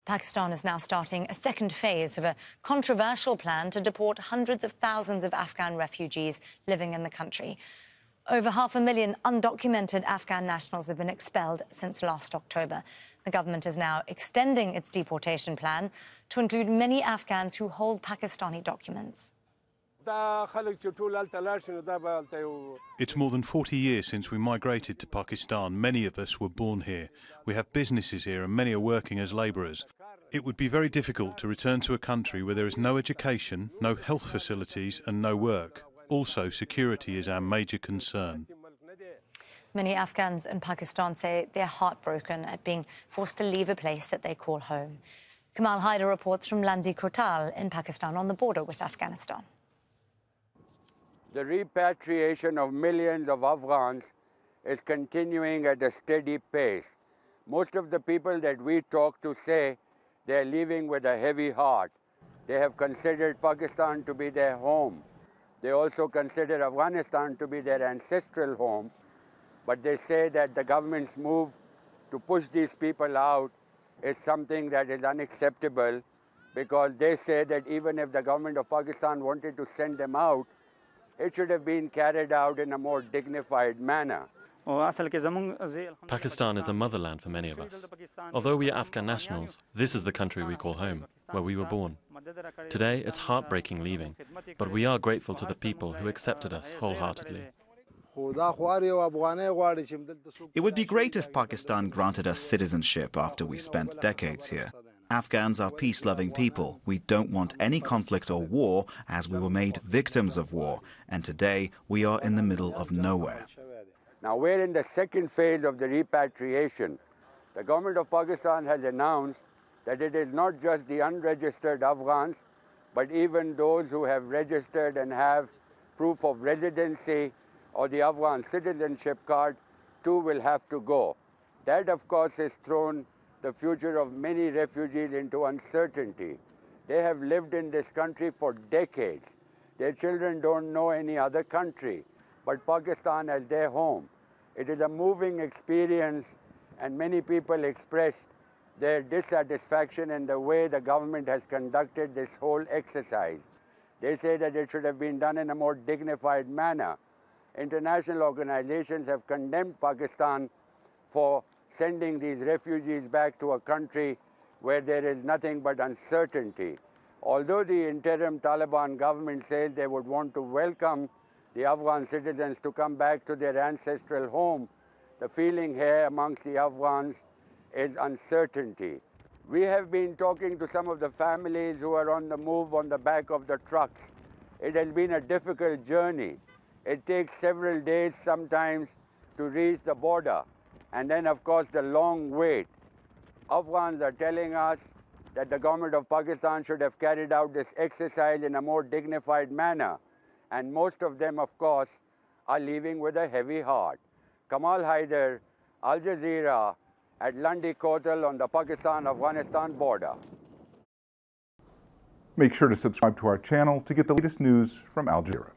Pakistan is now starting a second phase of a controversial plan to deport hundreds of thousands of Afghan refugees living in the country. Over 500,000 undocumented Afghan nationals have been expelled since last October. The government is now extending its deportation plan to include many Afghans who hold Pakistani documents. It's more than 40 years since we migrated to Pakistan. Many of us were born here. We have businesses here and many are working as labourers. It would be very difficult to return to a country where there is no education, no health facilities and no work. Also, security is our major concern. Many Afghans in Pakistan say they're heartbroken at being forced to leave a place that they call home. Kamal Haider reports from Landi Kotal in Pakistan on the border with Afghanistan. The repatriation of millions of Afghans is continuing at a steady pace. Most of the people that we talk to say they're leaving with a heavy heart. They have considered Pakistan to be their home. They also consider Afghanistan to be their ancestral home. But they say that the government's move to push these people out is something that is unacceptable, because they say that even if the government of Pakistan wanted to send them out, it should have been carried out in a more dignified manner. Pakistan is a motherland for many of us. Although we are Afghan nationals, this is the country we call home, where we were born. Today, it's heartbreaking leaving, but we are grateful to the people who accepted us wholeheartedly. It would be great if Pakistan granted us citizenship after we spent decades here. Afghans are peace-loving people. We don't want any conflict or war, as we were made victims of war. And today, we are in the middle of nowhere. Now, we're in the second phase of the repatriation. The government of Pakistan has announced that it is not just the unregistered Afghans, but even those who have registered and have proof of residency or the Afghan citizenship card, too will have to go. That, of course, has thrown the future of many refugees into uncertainty. They have lived in this country for decades. Their children don't know any other country but Pakistan as their home. It is a moving experience, and many people express their dissatisfaction in the way the government has conducted this whole exercise. They say that it should have been done in a more dignified manner. International organizations have condemned Pakistan for sending these refugees back to a country where there is nothing but uncertainty. Although the interim Taliban government says they would want to welcome the Afghan citizens to come back to their ancestral home, the feeling here amongst the Afghans is uncertainty. We have been talking to some of the families who are on the move on the back of the trucks. It has been a difficult journey. It takes several days sometimes to reach the border. And then, of course, the long wait. Afghans are telling us that the government of Pakistan should have carried out this exercise in a more dignified manner. And most of them, of course, are leaving with a heavy heart. Kamal Haider, Al Jazeera, at Landi Kotal on the Pakistan-Afghanistan border. Make sure to subscribe to our channel to get the latest news from Al Jazeera.